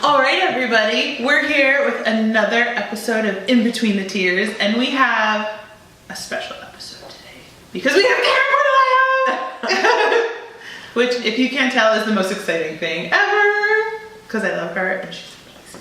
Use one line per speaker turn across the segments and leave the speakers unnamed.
All right, everybody, we're here with another episode of In Between the Tears, and we have a special episode today because we have Karen Portaleo, which, if you can't tell, is the most exciting thing ever because I love her and she's amazing.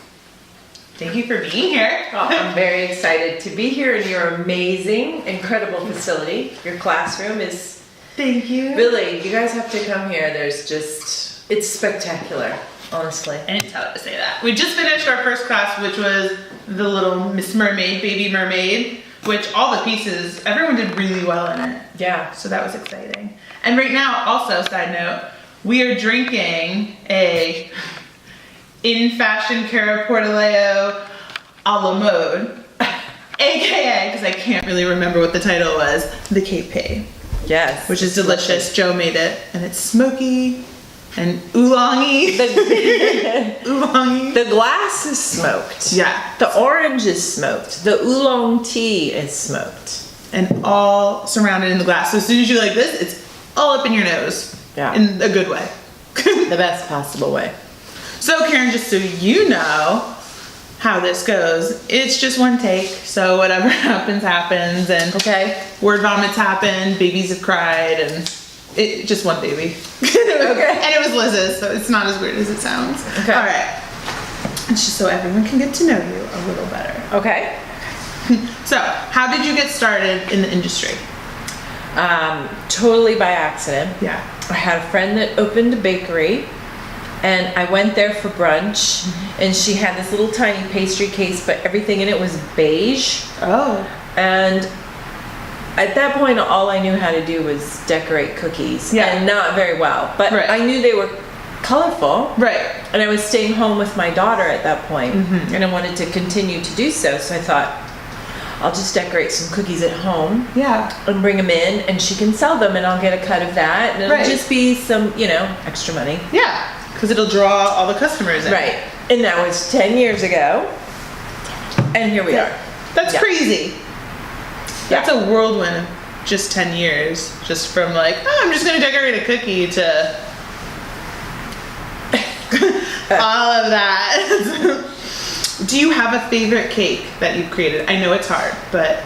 Thank you for being here.
Well, I'm very excited to be here in your amazing, incredible facility. Your classroom is...
Thank you.
Really, you guys have to come here. It's spectacular. Honestly.
I didn't tell her to say that. We just finished our first class, which was the little Miss Mermaid, Baby Mermaid, which all the pieces, everyone did really well in it.
Yeah.
So that was exciting. And right now, also, side note, we are drinking a In Fashion Karen Portaleo a la mode, aka, because I can't really remember what the title was, the KP.
Yes.
Which is delicious. Joe made it, and it's smoky and oolongy. Oolongy.
The glass is smoked.
Yeah.
The orange is smoked. The oolong tea is smoked.
And all surrounded in the glass. So as soon as you like this, it's all up in your nose.
Yeah.
In a good way.
The best possible way.
So Karen, just so you know how this goes, it's just one take. So whatever happens, happens. And
Okay.
word vomits happen, babies have cried, and it just one baby.
Okay.
And it was Liz's, so it's not as weird as it sounds.
Okay.
All right. It's just so everyone can get to know you a little better.
Okay.
So, how did you get started in the industry?
Totally by accident.
Yeah.
I had a friend that opened a bakery, and I went there for brunch, and she had this little tiny pastry case, but everything in it was beige.
Oh.
And at that point, all I knew how to do was decorate cookies.
Yeah.
And not very well. But
Right.
I knew they were colorful.
Right.
And I was staying home with my daughter at that point,
Mm-hmm.
and I wanted to continue to do so. So I thought, I'll just decorate some cookies at home
Yeah.
and bring them in, and she can sell them, and I'll get a cut of that. And it'll
Right.
just be some, extra money.
Yeah. Because it'll draw all the customers in.
Right. And that was 10 years ago. And here we are.
That's
Yeah.
crazy. That's a whirlwind of just 10 years. Just from like, oh, I'm just going to decorate a cookie to all of that. Do you have a favorite cake that you've created? I know it's hard, but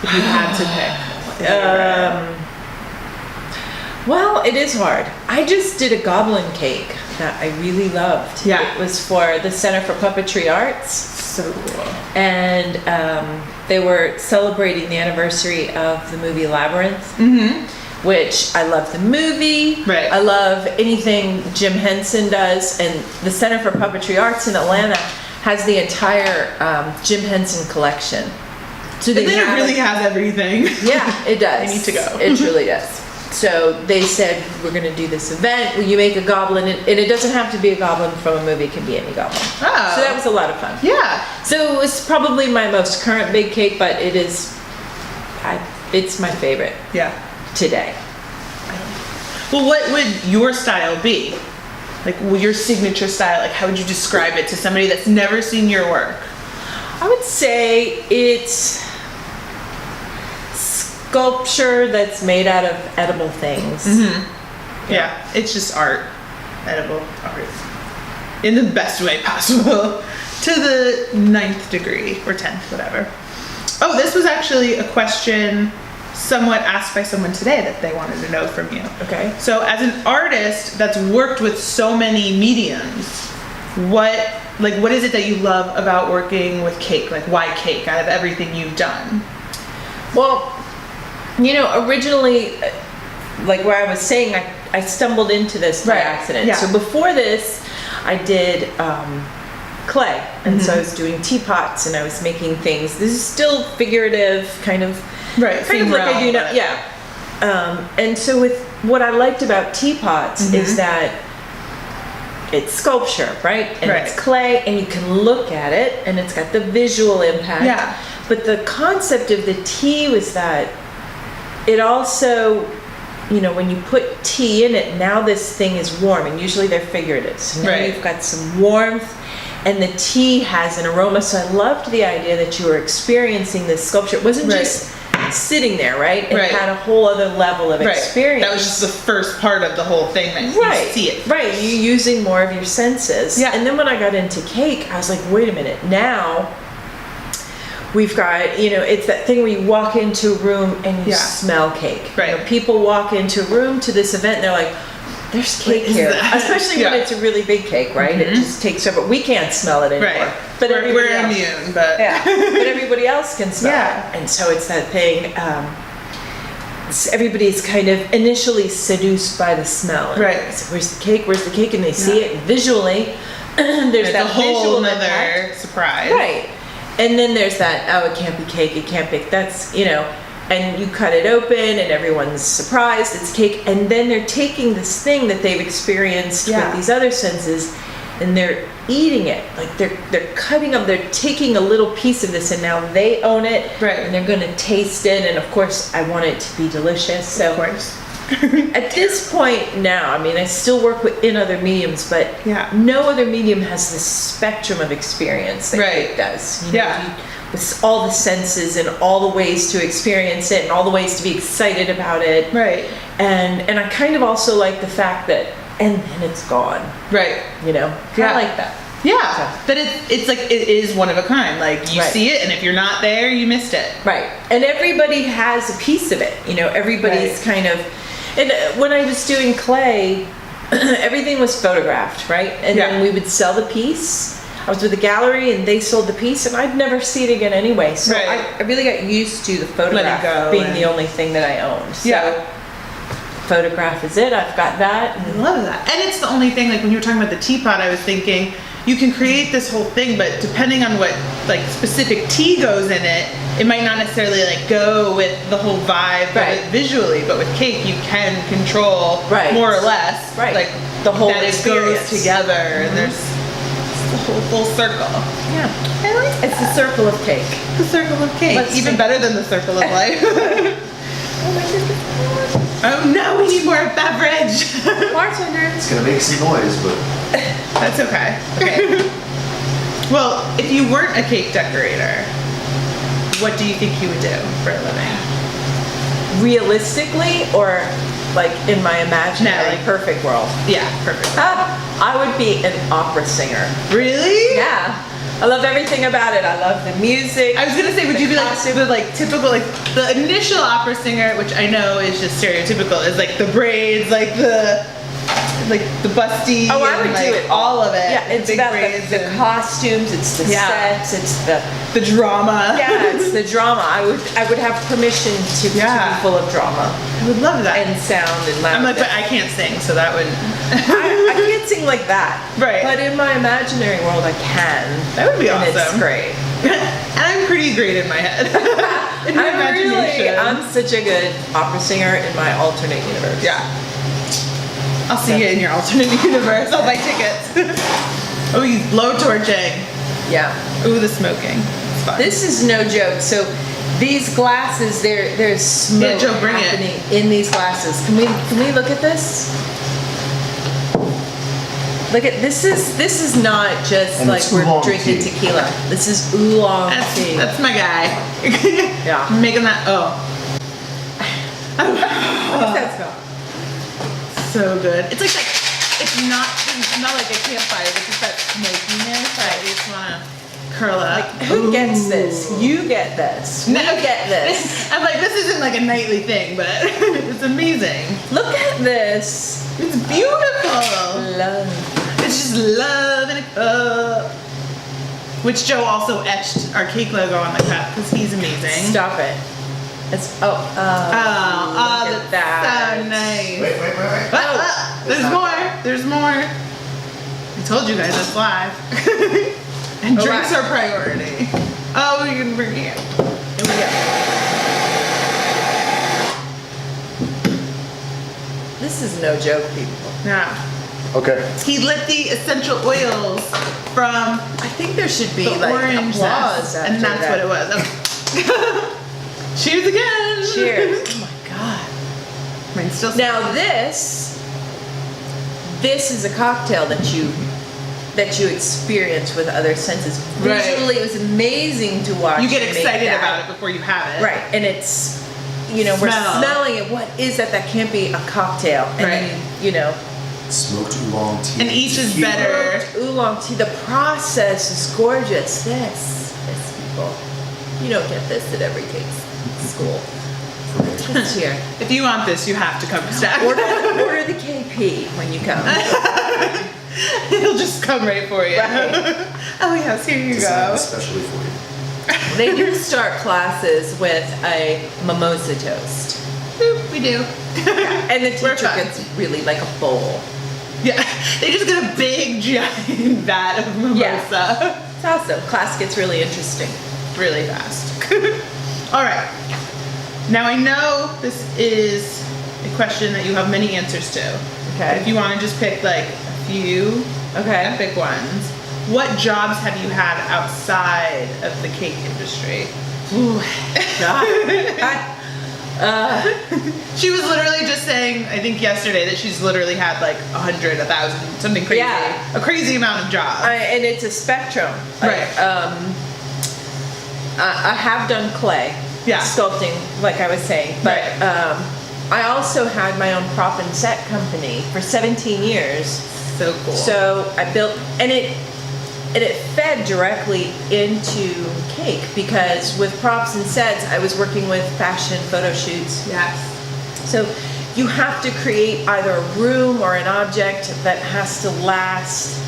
if you had to pick.
Well, it is hard. I just did a goblin cake that I really loved.
Yeah.
It was for the Center for Puppetry Arts.
So cool.
And they were celebrating the anniversary of the movie Labyrinth, which I love the movie.
Right.
I love anything Jim Henson does, and the Center for Puppetry Arts in Atlanta has the entire Jim Henson collection. So
And then it really has everything.
Yeah, it does.
I need to go.
It truly does. So they said, we're going to do this event. Will you make a goblin? And it doesn't have to be a goblin from a movie. It can be any goblin.
Oh.
So that was a lot of fun.
Yeah.
So it was probably my most current big cake, but it's my favorite
Yeah.
today.
Well, what would your style be? Like, your signature style, like, how would you describe it to somebody that's never seen your work?
I would say it's sculpture that's made out of edible things.
Yeah, it's just art. Edible art. In the best way possible. To the 9th degree, or 10th, whatever. Oh, this was actually a question somewhat asked by someone today that they wanted to know from you.
Okay.
So as an artist that's worked with so many mediums, what is it that you love about working with cake? Like, why cake out of everything you've done?
Well, originally, like where I was saying, I stumbled into this by accident.
Yeah.
So before this, I did clay. And so I was doing teapots, and I was making things. This is still figurative, kind of like I do now. Yeah. And so with what I liked about teapots is that it's sculpture, right? And it's clay, and you can look at it, and it's got the visual impact.
Yeah.
But the concept of the tea was that it also, when you put tea in it, now this thing is warm, and usually they're figurative. So now you've got some warmth, and the tea has an aroma. So I loved the idea that you were experiencing this sculpture. It wasn't just sitting there, right? And
Right.
had a whole other level of experience.
That was just the first part of the whole thing that you see it.
Right, you're using more of your senses.
Yeah.
And then when I got into cake, I was like, wait a minute, now we've got, it's that thing where you walk into a room and you smell cake.
Right.
People walk into a room to this event and they're like, there's cake here. Especially when it's a really big cake, right? Mm-hmm. It just takes over. We can't smell it anymore.
Right.
But
we're immune, but...
Yeah. But everybody else can smell it. And so it's that thing, everybody's kind of initially seduced by the smell. And
right.
So where's the cake? Where's the cake? And they see it visually. There's that
whole
visual
other surprise.
Right. And then there's that, oh, it can't be cake, it can't be, that's, and you cut it open and everyone's surprised, it's cake. And then they're taking this thing that they've experienced with these other senses and they're eating it. Like they're cutting up, they're taking a little piece of this and now they own it.
Right.
And they're going to taste it. And of course, I want it to be delicious. So
of course.
At this point now, I mean, I still work in other mediums, but no other medium has the spectrum of experience that cake does. With all the senses and all the ways to experience it and all the ways to be excited about it.
Right.
And I kind of also like the fact that, and then it's gone.
Right.
I like that.
Yeah, that it's like, it is one of a kind. Like, you see it, and if you're not there, you missed it.
Right. And everybody has a piece of it. Everybody's kind of... And when I was doing clay, everything was photographed, right? And then we would sell the piece. I was with a gallery and they sold the piece and I'd never see it again anyway. So I really got used to the photograph being the only thing that I owned. So photograph is it. I've got that.
I love that. And it's the only thing, like when you were talking about the teapot, I was thinking, you can create this whole thing, but depending on what like specific tea goes in it, it might not necessarily like go with the whole vibe of it visually, but with cake you can control more or less like
the whole
that
experience.
It goes together and there's the whole full circle.
Yeah.
I like
It's the circle of cake.
The circle of cake. Even better than the circle of life.
Oh my goodness.
Oh no, we need more beverage.
Bartender.
It's gonna make some noise, but
that's okay. Okay. Well, if you weren't a cake decorator, what do you think you would do for a living?
Realistically, or like in my imaginary perfect world?
Yeah, perfect.
I would be an opera singer.
Really?
Yeah. I love everything about it. I love the music.
I was gonna say, would you be like the typical, like the initial opera singer, which I know is just stereotypical, is like the braids, like the busty.
Oh, I would
do
it
all of it.
Yeah, it's about the costumes. It's the sets. It's the
drama.
Yeah, it's the drama. I would have permission to be full of drama.
I would love that.
And sound and loud.
I'm like, but I can't sing, so that wouldn't.
I can't sing like that.
Right.
But in my imaginary world, I can.
That would be awesome.
It's great.
And I'm pretty great in my head. In my imagination.
I'm such a good opera singer in my alternate universe.
Yeah. I'll see you in your alternate universe. I'll buy tickets. Oh, he's blowtorching.
Yeah.
Ooh, the smoking. It's fun.
This is no joke. So these glasses, there's smoke happening in these glasses. Can we look at this? Look at this is not just
and
like we're drinking tequila. This is oolong tea.
That's my guy.
Yeah.
I'm making that.
What's that smell?
So good. It's like it's not like a campfire, but just that smokiness. You just wanna curl up.
Like, who gets this? You get this. No, you get this.
I'm like, this isn't like a nightly thing, but it's amazing.
Look at this.
It's beautiful.
Love.
It's just love in a cup. Which Joe also etched our cake logo on the cup because he's amazing.
Stop it. It's look at that.
So nice.
Wait.
There's more. I told you guys it's live. And drinks are priority. Oh, we can bring it.
Here we go. This is no joke, people.
Yeah.
Okay.
He lit the essential oils from.
I think there should be
the
like
orange
applause
zest, and that's what it was. Okay. Cheers again.
Cheers. Oh my god.
Mine's still.
Now this is a cocktail that you that you experience with other senses.
Right.
Visually, it was amazing to watch.
You get
make
excited
that.
about it before you have it.
Right, and it's, you know, we're smelling it. What is that? That can't be a cocktail. And then, you know.
Smoked oolong tea.
And each is better.
Smoked oolong tea. The process is gorgeous. This people. You don't get this at every case school. It's here.
If you want this, you have to come to Stack.
Order the KP when you come.
It'll just come right for you.
Right.
Oh yes, here you
Designed
go.
especially for you.
They do start classes with a mimosa toast.
Boop, we do.
And the
We're
teacher
fine.
gets really like a bowl.
Yeah, they just get a big giant vat of mimosa.
Yeah. It's awesome. Class gets really interesting.
Really fast. All right. Now I know this is a question that you have many answers to.
Okay.
But if you want to just pick like a few epic ones, what jobs have you had outside of the cake industry?
Ooh, God.
She was literally just saying, I think yesterday, that she's literally had like 100, 1,000, something crazy.
Yeah.
A crazy amount of jobs.
And it's a spectrum.
Right.
I have done clay.
Yeah.
Sculpting, like I was saying. But
Right.
I also had my own prop and set company for 17 years.
So cool.
So I built, and it fed directly into cake, because with props and sets, I was working with fashion photo shoots.
Yes.
So you have to create either a room or an object that has to last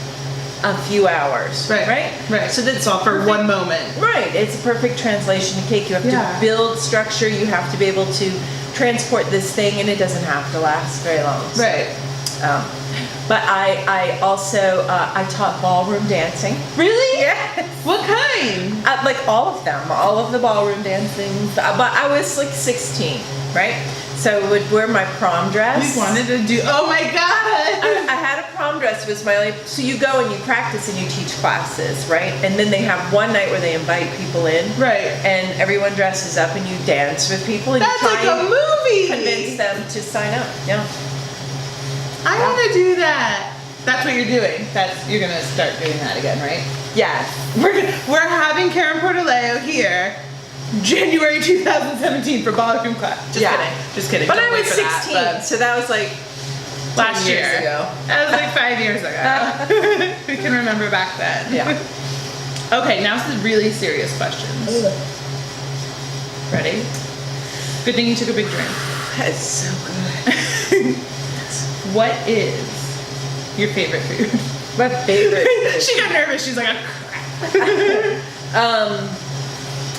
a few hours.
Right.
So that's
all for
perfect.
one moment.
Right. It's a perfect translation to cake. You have
Yeah.
to build structure. You have to be able to transport this thing, and it doesn't have to last very long. So,
Right.
but I also I taught ballroom dancing.
Really?
Yes.
What kind?
Like all of them, all of the ballroom dancing. But I was like 16, right? So I would wear my prom dress.
We wanted to do, oh my God.
I had a prom dress, was my only, so you go and you practice and you teach classes, right? And then they have one night where they invite people in.
Right.
And everyone dresses up and you dance with people and
That's
you
like
try
a
and
movie.
convince them to sign up. Yeah.
I want to do that. That's what you're doing. You're gonna start doing that again, right?
Yes.
We're having Karen Portaleo here, January 2017 for ballroom class. Just kidding.
But
Don't
I
wait
was
for
16,
that,
so that was like
but last
10 years
year.
ago.
That was like 5 years ago. We can remember back then.
Yeah.
Okay, now some really serious questions. Ready? Good thing you took a big drink.
That's so good.
What is your favorite food?
My favorite.
She got nervous. She's like,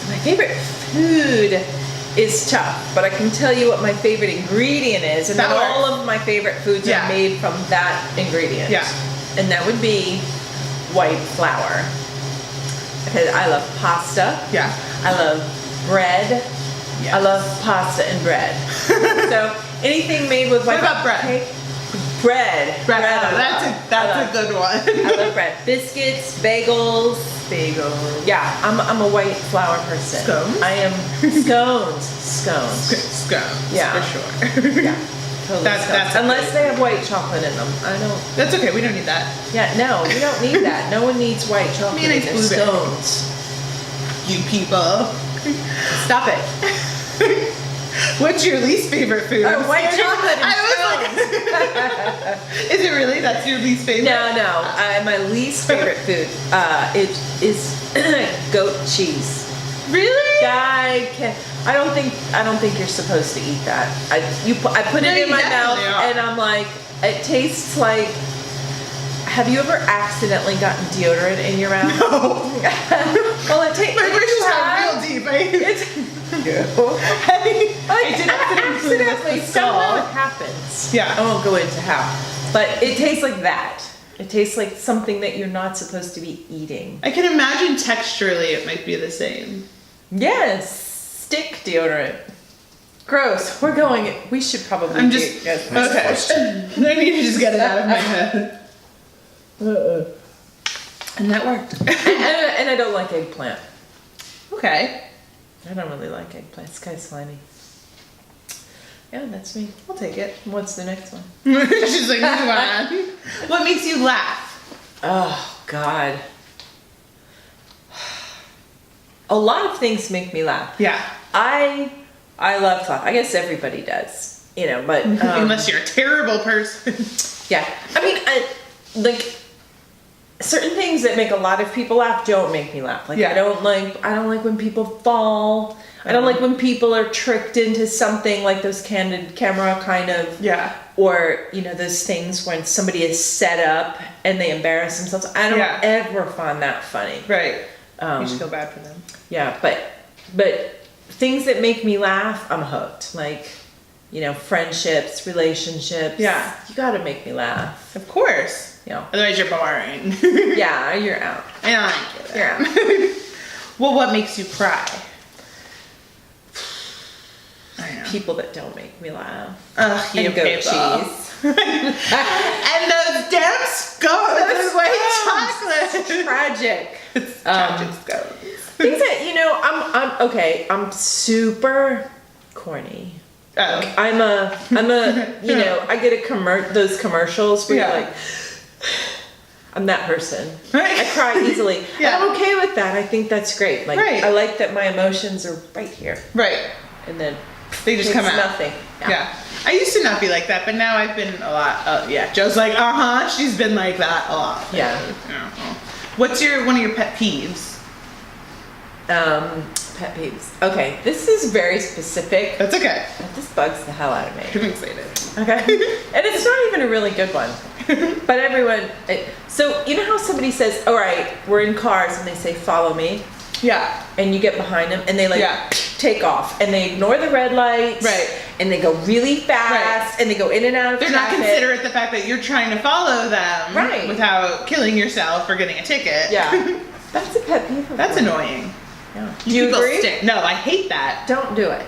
My favorite food is tough, but I can tell you what my favorite ingredient is, and
That
then all
works.
of my favorite foods
Yeah.
are made from that ingredient.
Yeah.
And that would be white flour. Because I love pasta.
yeah.
I love bread.
Yes.
I love pasta and bread. So anything made with white
What about bread?
cake- Bread.
Bread.
I
Oh,
love.
that's a good one.
I love bread. Biscuits, bagels.
Bagels.
Yeah, I'm a white flour person.
Scones?
I am scones. Scones.
Scones.
Yeah.
For sure.
Yeah. Totally
That's
scones.
a
Unless
good-
they have white chocolate in them. I don't.
That's okay. We don't need that.
Yeah, no, you don't need that. No one needs white chocolate in
Mayonnaise
their
blueberry.
scones.
You people.
Stop it.
What's your least favorite food?
Oh, white chocolate and
I was like, is it really? That's your least favorite?
No. My least favorite food. It is goat cheese.
Really?
I don't think you're supposed to eat that. I put
No,
it in
you
my mouth
definitely are.
and I'm like, it tastes like. Have you ever accidentally gotten deodorant in your mouth?
No.
Well, it tastes.
My wishes are real deep. I did
Accidentally. Somehow it happens.
Yeah.
I won't go into how, but it tastes like that. It tastes like something that you're not supposed to be eating.
I can imagine texturally it might be the same.
Yes, stick deodorant. Gross. We should probably.
I'm just
Yes.
okay. I need to just get it out of my head. And that worked.
and I don't like eggplant.
Okay.
I don't really like eggplant. It's kind of slimy. Yeah, that's me.
I'll take it.
What's the next one?
She's like, move on. What makes you laugh?
Oh God. A lot of things make me laugh.
Yeah.
I love to laugh. I guess everybody does, but
unless you're a terrible person.
Yeah. I mean, like certain things that make a lot of people laugh don't make me laugh. Like I don't like when people fall. I don't like when people are tricked into something, like those candid camera kind of.
Yeah.
Or, those things when somebody is set up and they embarrass themselves. I don't ever find that funny.
Right. You should feel bad for them.
Yeah, but things that make me laugh, I'm hooked. Like, friendships, relationships.
Yeah.
You gotta make me laugh.
Of course.
Yeah.
Otherwise you're boring.
Yeah, you're out.
I don't get it.
You're out.
Well, what makes you cry? I know.
People that don't make me laugh.
Ugh, you
and goat
people.
cheese.
And those damn scones with white chocolate.
It's tragic.
It's tragic scones.
Things that, I'm super corny.
Oh.
I'm a I get those commercials where you're like, I'm that person.
Right.
I cry easily.
Yeah.
And I'm okay with that. I think that's great. Like,
right.
I like that my emotions are right here.
Right.
And then
they just come out.
Nothing.
Yeah. I used to not be like that, but now I've been a lot. Joe's like, she's been like that a lot.
Yeah.
What's one of your pet peeves?
Pet peeves. Okay, this is very specific.
That's okay.
But this bugs the hell out of me.
I'm excited.
Okay. And it's not even a really good one. But so you know how somebody says, all right, we're in cars and they say, follow me.
Yeah.
And you get behind them and they take off and they ignore the red lights.
Right.
And they go really fast and they go in and out of
They're
traffic.
not considerate the fact that you're trying to follow them.
Right.
Without killing yourself or getting a ticket.
Yeah. That's a pet peeve.
That's annoying.
Yeah.
Do you agree? No, I hate that.
Don't do it.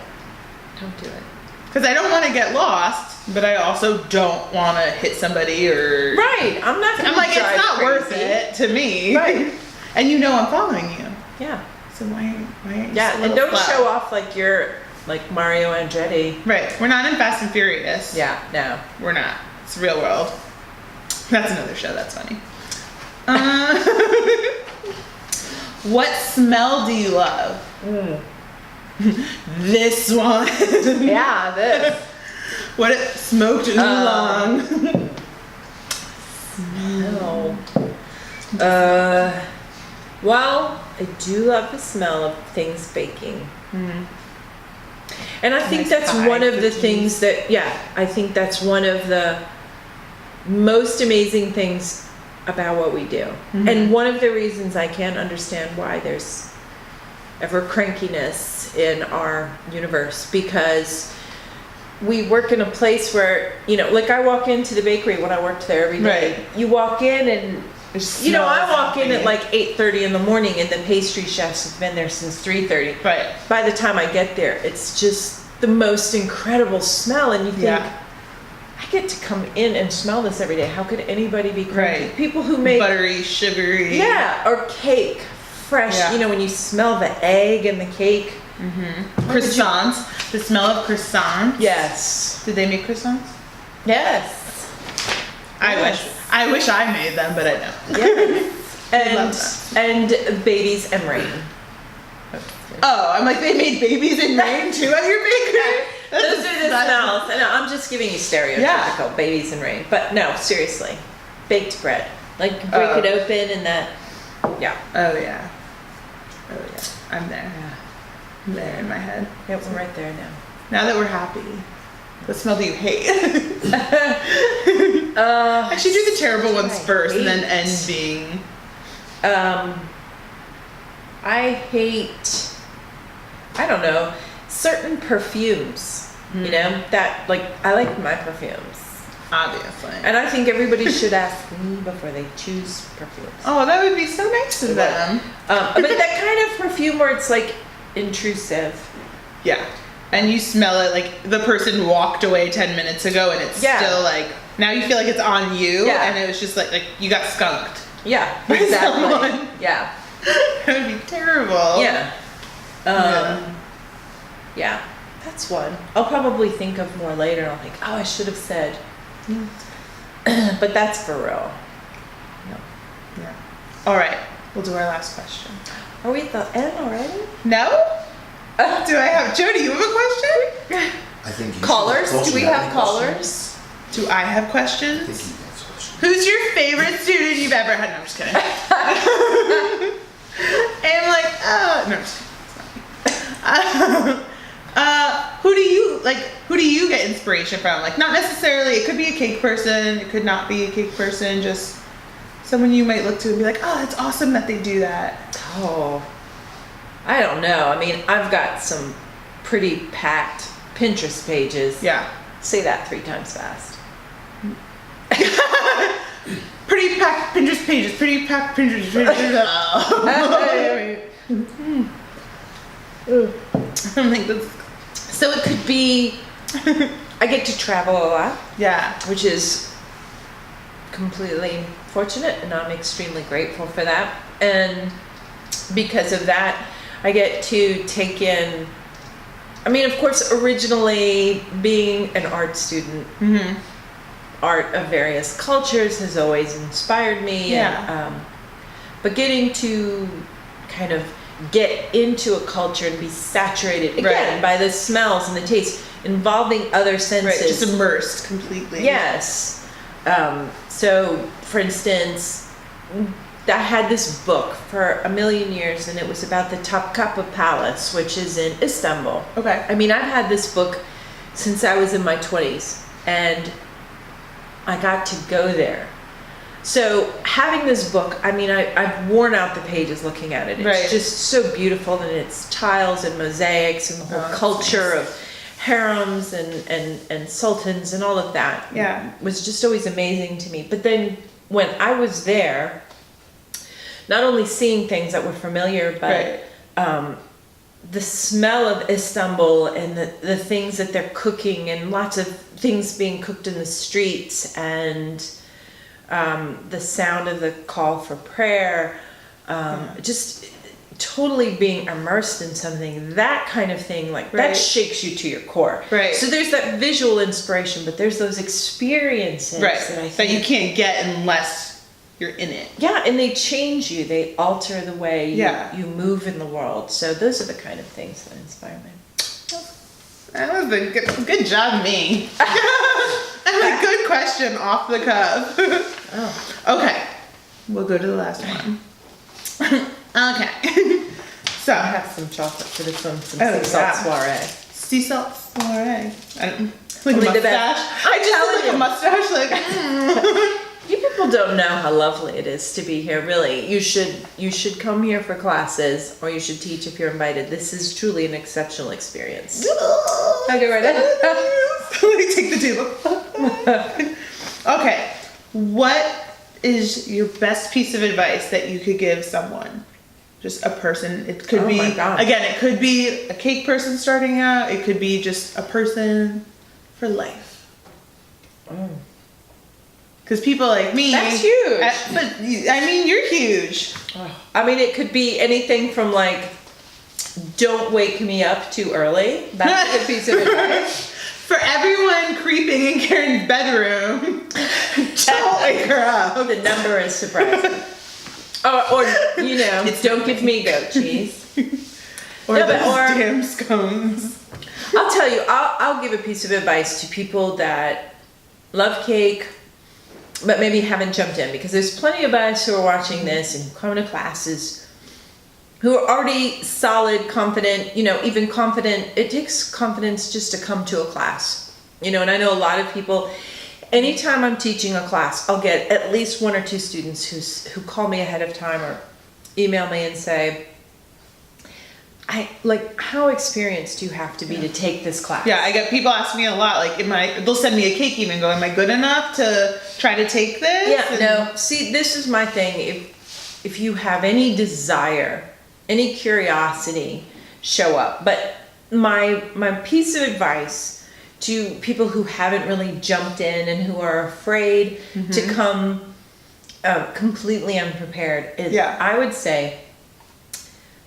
Don't do it.
Because I don't want to get lost, but I also don't want to hit somebody or...
Right. I'm like,
it's not worth it to me.
Right.
And I'm following you.
Yeah.
So why
Yeah, and don't show off like you're like Mario Andretti.
Right. We're not in Fast and Furious.
Yeah, no.
We're not. It's real world. That's another show. That's funny. What smell do you love? This one.
Yeah, this.
What it smoked oolong.
Smell. Well, I do love the smell of things baking. And I think that's one of the things that, I think that's one of the most amazing things about what we do. And one of the reasons I can't understand why there's ever crankiness in our universe, because we work in a place where, like I walk into the bakery when I worked there every day. Right. You walk in and I walk in at like 8:30 in the morning and the pastry chefs have been there since 3:30.
Right.
By the time I get there, it's just the most incredible smell, and you think, I get to come in and smell this every day. How could anybody be cranky?
Right.
People who make
buttery, sugary.
Yeah, or cake, fresh.
Yeah.
When you smell the egg and the cake.
Croissants. The smell of croissants.
Yes.
Did they make croissants?
Yes.
I wish I made them, but I don't.
Yes. and babies and rain.
Oh, I'm like, they made babies and rain too at your bakery?
Those are the smells. And I'm just giving you stereotypical babies and rain. But no, seriously. Baked bread. Like, break it open and that. Yeah.
Oh, yeah. I'm there.
Yeah.
I'm there in my head.
Yep, we're right there now.
Now that we're happy, what smell do you hate? I should do the terrible ones first and then end being...
I hate... I don't know, certain perfumes, that, like, I like my perfumes.
Obviously.
And I think everybody should ask me before they choose perfumes.
Oh, that would be so nice of them.
But that kind of perfume where it's, like, intrusive.
Yeah. And you smell it, like, the person walked away 10 minutes ago and it's still, like, now you feel like it's on you. Yeah. And it was just, like you got skunked.
Yeah, exactly.
Someone.
Yeah.
That would be terrible.
Yeah. Yeah, that's one. I'll probably think of more later. I'll think, I should have said. But that's for real.
Yeah. All right, we'll do our last question.
Are we at the end already?
No? Do I have, Joe, do you have a question?
I think you
Callers?
should.
Do we
You
have
any
callers?
questions?
Do I have
I
questions?
think you have questions.
Who's your favorite student you've ever had? No, I'm just kidding. And I'm like, no, I'm just kidding. Who do you get inspiration from? Like, not necessarily, it could be a cake person, it could not be a cake person, just someone you might look to and be like, oh, it's awesome that they do that.
Oh, I don't know. I mean, I've got some pretty packed Pinterest pages.
Yeah.
Say that 3 times fast.
Pretty packed Pinterest pages, pretty packed Pinterest pages. I'm like, that's,
So it could be, I get to travel a lot,
yeah.
which is completely fortunate, and I'm extremely grateful for that. And because of that, I get to take in, I mean, of course, originally being an art student, art of various cultures has always inspired me.
Yeah.
And, but getting to kind of get into a culture and be saturated again by the smells and the tastes, involving other senses.
Right, just immersed completely.
Yes. So, for instance, I had this book for a million years, and it was about the Topkapi Palace, which is in Istanbul.
Okay.
I mean, I've had this book since I was in my 20s, and I got to go there. So having this book, I mean, I've worn out the pages looking at it. It's just so beautiful, and it's tiles and mosaics and the whole culture of harems and sultans and all of that.
Yeah.
Was just always amazing to me. But then when I was there, not only seeing things that were familiar, but the smell of Istanbul and the things that they're cooking, and lots of things being cooked in the streets, and the sound of the call for prayer, just totally being immersed in something, that kind of thing, like that shakes you to your core.
Right.
So there's that visual inspiration, but there's those experiences that I think
that you can't get unless you're in it.
Yeah, and they change you. They alter the way you move in the world. So those are the kind of things that inspire me.
That was a good job, me. That was a good question off the cuff. Okay, we'll go to the last one. Okay. So
I have some chocolate for this one, some sea salt soiree.
Sea salt soiree. I don't
Only
like a
the
mustache.
best.
I just look like a mustache, like.
You people don't know how lovely it is to be here, really. You should come here for classes, or you should teach if you're invited. This is truly an exceptional experience. Okay, right ahead.
Let me take the table. Okay, what is your best piece of advice that you could give someone? Just a person. It could be, again, it could be a cake person starting out. It could be just a person for life. Because people like me.
That's huge.
But I mean, you're huge.
I mean, it could be anything from like, don't wake me up too early. That's a good piece of advice.
For everyone creeping in Karen's bedroom, don't wake her up.
The number is surprising. Or you know, don't give me goat cheese.
Or those damn scones.
I'll tell you, I'll give a piece of advice to people that love cake, but maybe haven't jumped in, because there's plenty of us who are watching this and come to classes who are already solid, confident, you know, even confident. It takes confidence just to come to a class, you know, and I know a lot of people, anytime I'm teaching a class, I'll get at least 1 or 2 students who call me ahead of time or email me and say, how experienced do you have to be to take this class?
Yeah, I get people ask me a lot, like, they'll send me a cake even, go, am I good enough to try to take this?
Yeah, no, see, this is my thing. If you have any desire, any curiosity, show up. But my piece of advice to people who haven't really jumped in and who are afraid to come completely unprepared is, I would say,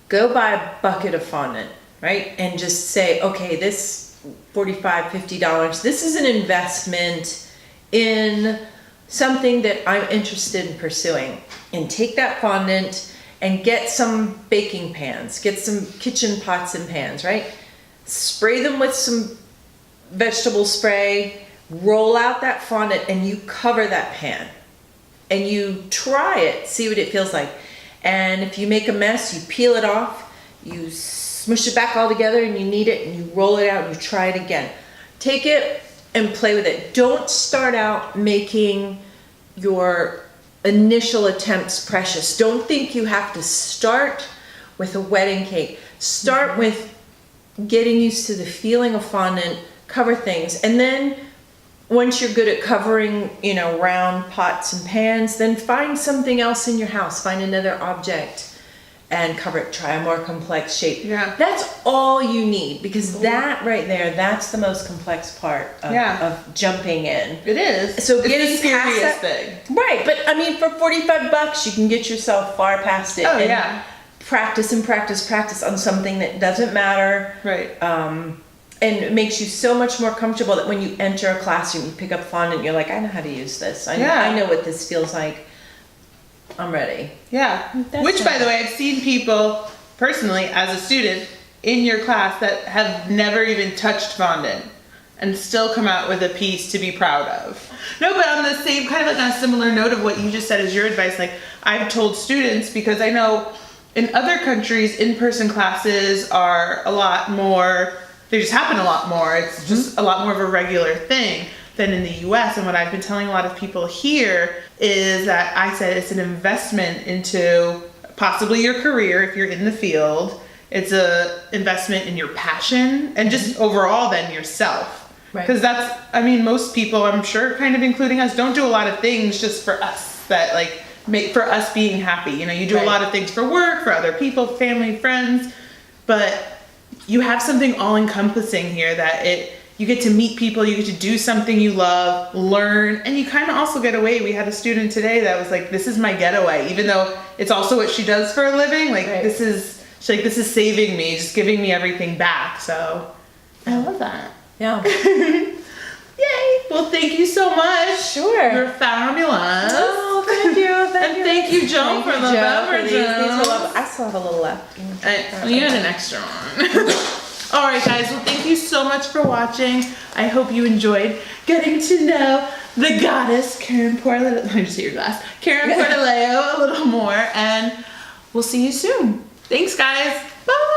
go buy a bucket of fondant, right? And just say, okay, this $45, $50, this is an investment in something that I'm interested in pursuing, and take that fondant and get some baking pans, get some kitchen pots and pans, right? Spray them with some vegetable spray, roll out that fondant, and you cover that pan. And you try it, see what it feels like. And if you make a mess, you peel it off, you smush it back all together, and you knead it, and you roll it out, and you try it again. Take it and play with it. Don't start out making your initial attempts precious. Don't think you have to start with a wedding cake. Start with getting used to the feeling of fondant, cover things, and then once you're good at covering, round pots and pans, then find something else in your house. Find another object and cover it. Try a more complex shape.
Yeah.
That's all you need, because that right there, that's the most complex part of jumping in.
It is.
So
it's
getting
the scariest
past
thing.
Right, but I mean, for $45, you can get yourself far past it.
Oh,
and
yeah.
Practice and practice on something that doesn't matter.
Right.
And it makes you so much more comfortable that when you enter a classroom, you pick up fondant, you're like, I know how to use this. I know what this feels like. I'm ready.
Yeah. Which, by the way, I've seen people, personally, as a student, in your class that have never even touched fondant and still come out with a piece to be proud of. No, but on the same, kind of like on a similar note of what you just said as your advice, like I've told students, because I know in other countries, in-person classes are a lot more, they just happen a lot more. It's just a lot more of a regular thing than in the US. And what I've been telling a lot of people here is that I said it's an investment into possibly your career if you're in the field. It's a investment in your passion and just overall then yourself. Because that's, I mean, most people, I'm sure, kind of including us, don't do a lot of things just for us that like make for us being happy. You do a lot of things for work, for other people, family, friends, but you have something all encompassing here that you get to meet people, you get to do something you love, learn, and you kind of also get away. We had a student today that was like, this is my getaway, even though it's also what she does for a living. Like this is saving me, just giving me everything back. So I love that.
Yeah.
Yay. Well, thank you so much.
Sure.
You're fabulous.
Oh, thank you.
Thank you, Joan, for the beverages.
I still have a little left.
You had an extra one. All right, guys. Well, thank you so much for watching. I hope you enjoyed getting to know the goddess, Karen Portaleo. Let me just see your glass. Karen Portaleo a little more, and we'll see you soon. Thanks, guys. Bye.